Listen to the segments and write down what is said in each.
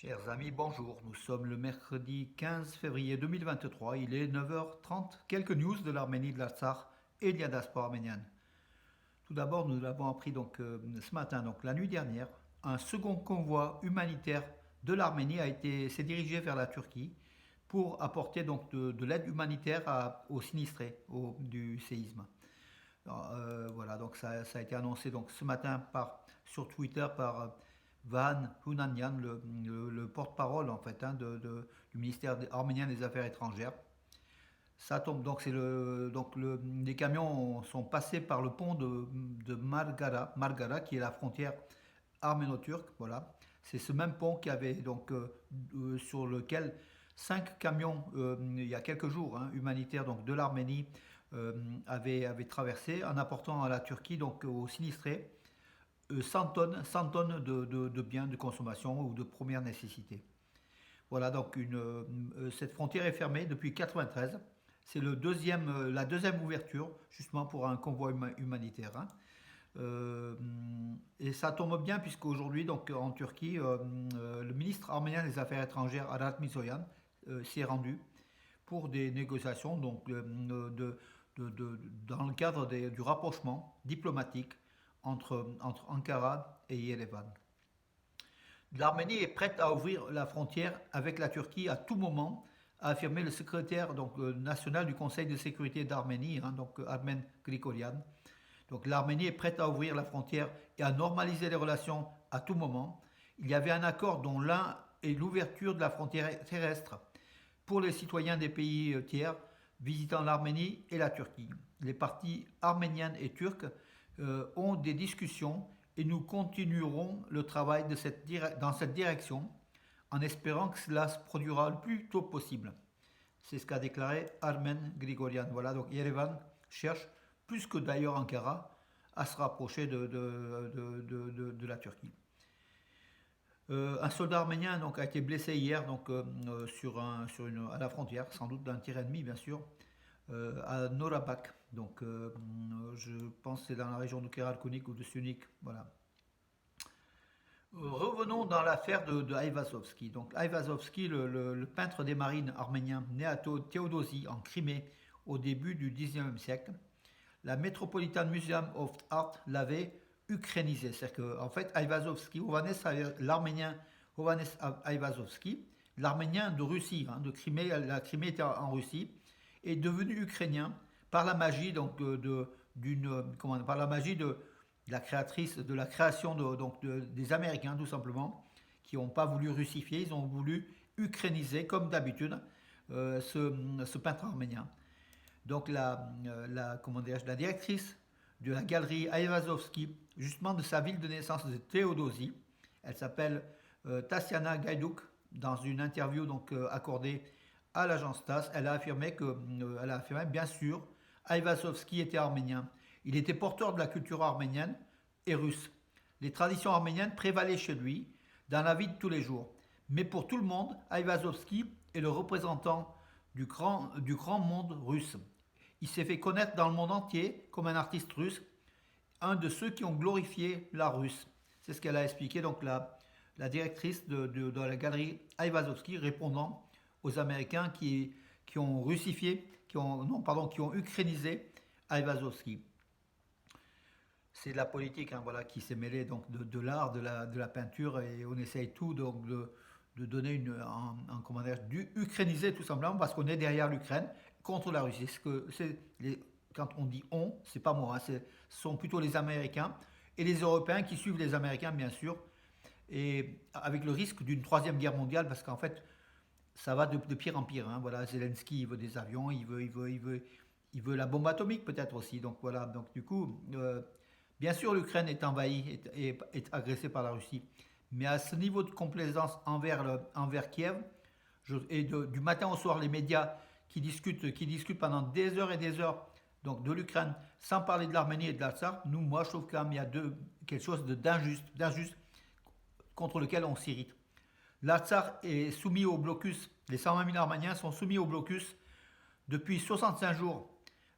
Chers amis, bonjour. Nous sommes le mercredi 15 février 2023. Il est 9h30. Quelques news de l'Arménie, de l'Artsakh et de la diaspora arménienne. Tout d'abord, nous l'avons appris ce matin, donc la nuit dernière, un second convoi humanitaire de l'Arménie s'est dirigé vers la Turquie pour apporter de l'aide humanitaire aux sinistrés du séisme. Voilà, donc ça a été annoncé donc ce matin sur Twitter par Van Hunanyan, le porte-parole en fait du ministère arménien des Affaires étrangères. Ça tombe donc les camions sont passés par le pont de Margara qui est la frontière arméno-turque. Voilà, c'est ce même pont sur lequel 5 camions il y a quelques jours humanitaires donc de l'Arménie avaient traversé en apportant à la Turquie donc aux sinistrés 100 tonnes de biens de consommation ou de première nécessité. Voilà, donc cette frontière est fermée depuis 93. C'est la deuxième ouverture, justement pour un convoi humanitaire. Et ça tombe bien puisqu'aujourd'hui, donc en Turquie, le ministre arménien des Affaires étrangères, Arat Mirzoyan, s'y est rendu pour des négociations dans le cadre du rapprochement diplomatique entre Ankara et Yerevan. L'Arménie est prête à ouvrir la frontière avec la Turquie à tout moment, a affirmé le secrétaire national du Conseil de sécurité d'Arménie, Armen Grigorian. Donc l'Arménie est prête à ouvrir la frontière et à normaliser les relations à tout moment. Il y avait un accord dont l'un est l'ouverture de la frontière terrestre pour les citoyens des pays tiers visitant l'Arménie et la Turquie. Les parties arméniennes et turques ont des discussions et nous continuerons le travail dans cette direction en espérant que cela se produira le plus tôt possible. C'est ce qu'a déclaré Armen Grigorian. Voilà, donc Yerevan cherche, plus que d'ailleurs Ankara, à se rapprocher de la Turquie. Un soldat arménien a été blessé hier à la frontière, sans doute d'un tir ennemi bien sûr, à Norabak. Je pense que c'est dans la région de Keralkunik ou de Sunik. Voilà. Revenons dans l'affaire de Aivazovski. Donc Aivazovski, le peintre des marines arménien, né à Théodosie en Crimée au début du 19e siècle, la Metropolitan Museum of Art l'avait ukrainisé. C'est-à-dire qu'en fait, l'arménien Hovannes Aivazovski, l'arménien de Russie, de Crimée, la Crimée était en Russie, est devenu ukrainien par la magie par la magie de la créatrice, de la création des Américains tout simplement, qui n'ont pas voulu russifier, ils ont voulu ukrainiser comme d'habitude ce peintre arménien. Donc la directrice de la galerie Aivazovski, justement de sa ville de naissance de Théodosie, elle s'appelle Tassiana Gaïdouk, dans une interview accordée à l'agence TASS, elle a affirmé bien sûr, Aivazovski était arménien. Il était porteur de la culture arménienne et russe. Les traditions arméniennes prévalaient chez lui dans la vie de tous les jours. Mais pour tout le monde, Aivazovski est le représentant du grand monde russe. Il s'est fait connaître dans le monde entier comme un artiste russe, un de ceux qui ont glorifié l'art russe. C'est ce qu'elle a expliqué, la directrice de la galerie Aivazovski, répondant aux Américains qui ont russifié, qui ont ukrainisé Aivazovski. C'est de la politique voilà, qui s'est mêlée de l'art, de la peinture, et on essaye tout de donner du ukrainiser tout simplement parce qu'on est derrière l'Ukraine contre la Russie. Quand on dit on, c'est pas moi, ce sont plutôt les Américains et les Européens qui suivent les Américains bien sûr, et avec le risque d'une troisième guerre mondiale parce qu'en fait ça va de pire en pire. Voilà, Zelensky il veut des avions, il veut la bombe atomique peut-être aussi. Donc voilà, donc du coup, bien sûr l'Ukraine est envahie, est agressée par la Russie, mais à ce niveau de complaisance envers Kiev, du matin au soir les médias qui discutent pendant des heures et des heures donc de l'Ukraine, sans parler de l'Arménie et de l'Artsakh, moi je trouve quand même il y a quelque chose d'injuste contre lequel on s'irrite. L'Artsakh est soumis au blocus, les 120 000 Arméniens sont soumis au blocus depuis 65 jours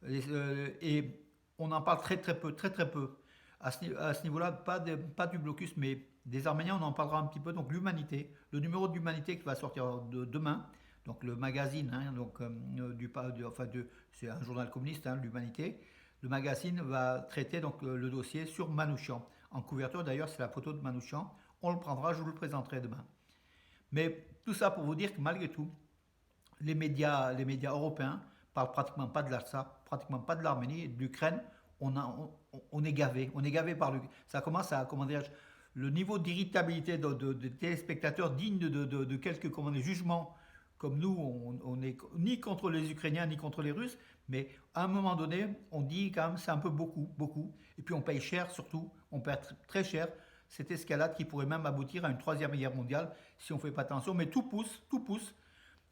et on en parle très très peu. À ce niveau-là, pas du blocus, mais des Arméniens, on en parlera un petit peu. Donc l'humanité, le numéro de l'humanité qui va sortir demain, donc le magazine, hein, donc, c'est un journal communiste, hein, l'humanité. Le magazine va traiter donc le dossier sur Manouchian. En couverture d'ailleurs, c'est la photo de Manouchian. On le prendra, je vous le présenterai demain. Mais tout ça pour vous dire que malgré tout, les médias européens parlent pratiquement pas de l'Artsakh, pratiquement pas de l'Arménie, de l'Ukraine. On est gavé, par ça commence à, comment dire, le niveau d'irritabilité de téléspectateurs digne de quelques, comment dire, jugements comme nous, on n'est ni contre les Ukrainiens ni contre les Russes, mais à un moment donné, on dit quand même c'est un peu beaucoup, beaucoup, et puis on paye cher surtout, on paye très cher cette escalade qui pourrait même aboutir à une troisième guerre mondiale si on ne fait pas attention, mais tout pousse,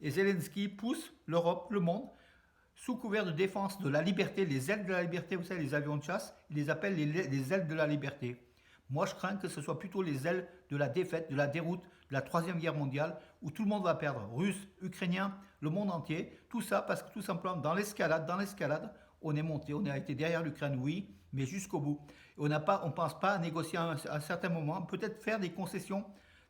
et Zelensky pousse l'Europe, le monde, sous couvert de défense de la liberté, les ailes de la liberté, vous savez, les avions de chasse, il les appelle les ailes de la liberté. Moi, je crains que ce soit plutôt les ailes de la défaite, de la déroute, de la troisième guerre mondiale, où tout le monde va perdre, Russes, Ukrainiens, le monde entier, tout ça parce que tout simplement, dans l'escalade, on est monté, on a été derrière l'Ukraine, oui, mais jusqu'au bout. On ne pense pas à négocier à un certain moment, peut-être faire des concessions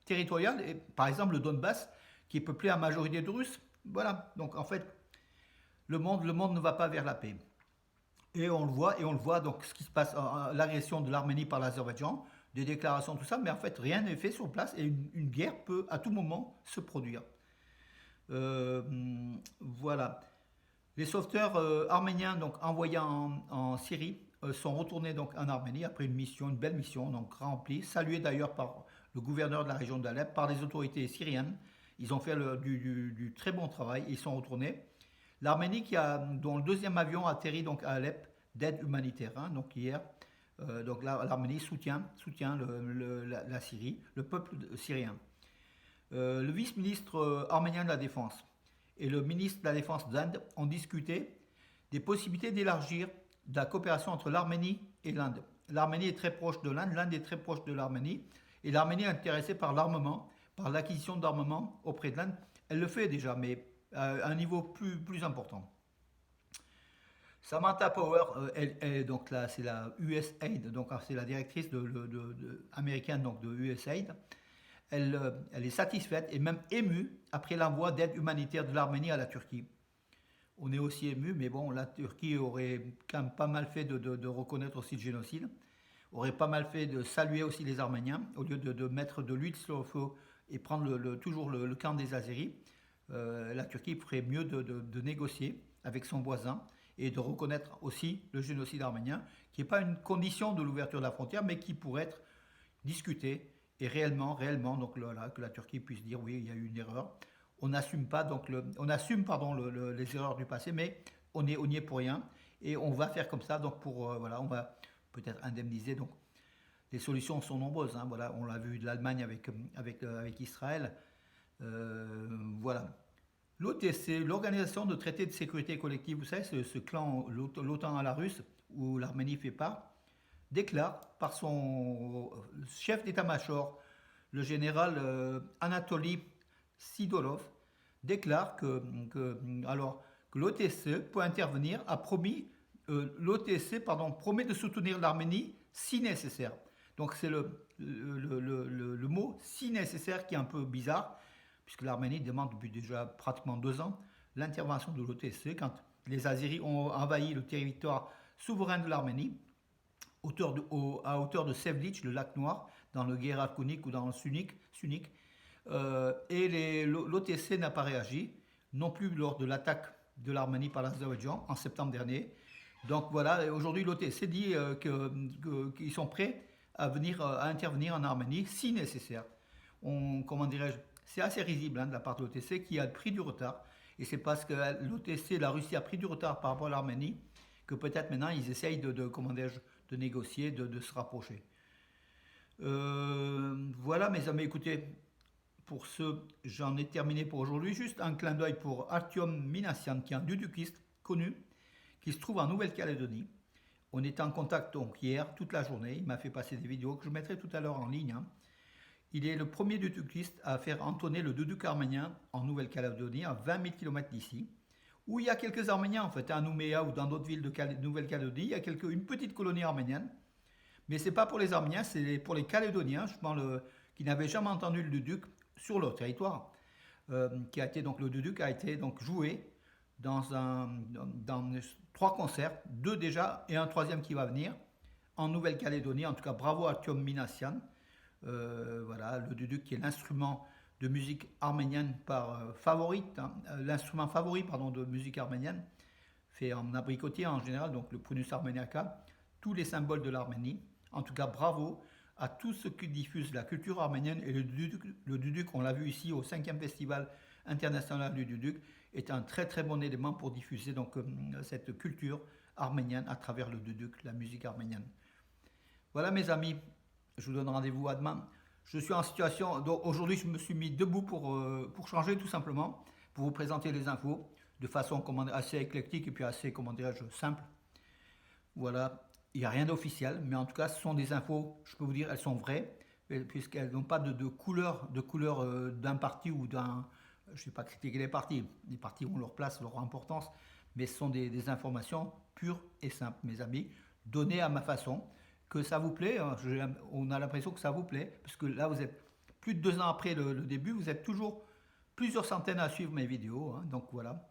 territoriales, et, par exemple le Donbass, qui est peuplé à majorité de Russes. Voilà, donc en fait, le monde ne va pas vers la paix. Et on le voit, donc ce qui se passe, l'agression de l'Arménie par l'Azerbaïdjan, des déclarations, tout ça, mais en fait rien n'est fait sur place et une guerre peut à tout moment se produire. Euh, voilà. Les sauveteurs arméniens donc envoyés en Syrie sont retournés donc en Arménie après une mission, une belle mission, donc remplie, saluée d'ailleurs par le gouverneur de la région d'Alep, par les autorités syriennes. Ils ont fait du très bon travail, ils sont retournés. L'Arménie dont le deuxième avion a atterri donc à Alep d'aide humanitaire, hein, donc hier. Donc l'Arménie soutient la Syrie, le peuple syrien. Le vice-ministre arménien de la Défense et le ministre de la Défense d'Inde ont discuté des possibilités d'élargir la coopération entre l'Arménie et l'Inde. L'Arménie est très proche de l'Inde, l'Inde est très proche de l'Arménie, et l'Arménie est intéressée par l'armement, par l'acquisition d'armement auprès de l'Inde. Elle le fait déjà, mais à un niveau plus important. Samantha Power, donc là, c'est la USAID, donc c'est la directrice américaine donc de USAID. Elle est satisfaite et même émue après l'envoi d'aide humanitaire de l'Arménie à la Turquie. On est aussi ému, mais bon, la Turquie aurait quand même pas mal fait de reconnaître aussi le génocide, aurait pas mal fait de saluer aussi les Arméniens, au lieu de mettre de l'huile sur le feu et prendre toujours le camp des Azéris. La Turquie ferait mieux de négocier avec son voisin et de reconnaître aussi le génocide arménien, qui n'est pas une condition de l'ouverture de la frontière, mais qui pourrait être discuté et réellement, donc là, que la Turquie puisse dire oui, il y a eu une erreur. On assume pas donc on assume pardon les erreurs du passé, mais on n'y est pour rien et on va faire comme ça donc pour voilà, on va peut-être indemniser donc. Les solutions sont nombreuses, hein, voilà, on l'a vu de l'Allemagne avec Israël, voilà. L'OTC, l'Organisation de traité de sécurité collective, vous savez, ce clan, l'OTAN à la russe, où l'Arménie fait part, déclare par son chef d'état-major, le général Anatoly Sidorov, déclare que l'OTC peut intervenir, l'OTC promet de soutenir l'Arménie si nécessaire. Donc c'est le mot si nécessaire qui est un peu bizarre, puisque l'Arménie demande depuis déjà pratiquement 2 ans l'intervention de l'OTC quand les Azéris ont envahi le territoire souverain de l'Arménie à hauteur de Sevlitch, le lac Noir, dans le Guéral Kounik ou dans le Sunik. Et l'OTC n'a pas réagi, non plus lors de l'attaque de l'Arménie par l'Azerbaïdjan en septembre dernier. Donc voilà, aujourd'hui l'OTC dit qu'ils sont prêts à intervenir en Arménie si nécessaire. Comment dirais-je, c'est assez risible de la part de l'OTC qui a pris du retard. Et c'est parce que l'OTC, la Russie a pris du retard par rapport à l'Arménie que peut-être maintenant ils essayent de négocier, de se rapprocher. Voilà mes amis, écoutez, pour ce, j'en ai terminé pour aujourd'hui. Juste un clin d'œil pour Artyom Minassian, qui est un dudukiste connu, qui se trouve en Nouvelle-Calédonie. On était en contact donc hier, toute la journée. Il m'a fait passer des vidéos que je mettrai tout à l'heure en ligne. Il est le premier dudukiste à faire entonner le duduk arménien en Nouvelle-Calédonie, à 20 000 km d'ici, où il y a quelques Arméniens en fait, à Nouméa ou dans d'autres villes de Nouvelle-Calédonie. Il y a une petite colonie arménienne. Mais c'est pas pour les Arméniens, c'est pour les Calédoniens, je pense, qui n'avaient jamais entendu le duduk sur leur territoire. Qui a été donc le duduk a été donc joué dans 3 concerts, 2 déjà et un troisième qui va venir en Nouvelle-Calédonie. En tout cas, bravo à Tiom Minassian. Voilà, le duduk qui est l'instrument de musique arménienne favorite, hein, l'instrument favori pardon, de musique arménienne, fait en abricotier en général, donc le prunus armeniaca, tous les symboles de l'Arménie. En tout cas, bravo à tous ceux qui diffusent la culture arménienne et le duduk, on l'a vu ici au 5e festival international du duduk, est un très très bon élément pour diffuser donc cette culture arménienne à travers le duduk, la musique arménienne. Voilà mes amis, je vous donne rendez-vous à demain. Je suis en situation, donc aujourd'hui je me suis mis debout pour changer tout simplement, pour vous présenter les infos de façon assez éclectique et puis assez, comment dirais-je, simple. Voilà, il n'y a rien d'officiel, mais en tout cas ce sont des infos, je peux vous dire, elles sont vraies, puisqu'elles n'ont pas de couleur, d'un parti ou d'un... Je ne vais pas critiquer les partis ont leur place, leur importance, mais ce sont des informations pures et simples, mes amis, données à ma façon. Que ça vous plaît, hein, on a l'impression que ça vous plaît, parce que là vous êtes plus de 2 ans après le début, vous êtes toujours plusieurs centaines à suivre mes vidéos, hein, donc voilà,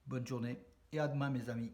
bonne journée et à demain mes amis.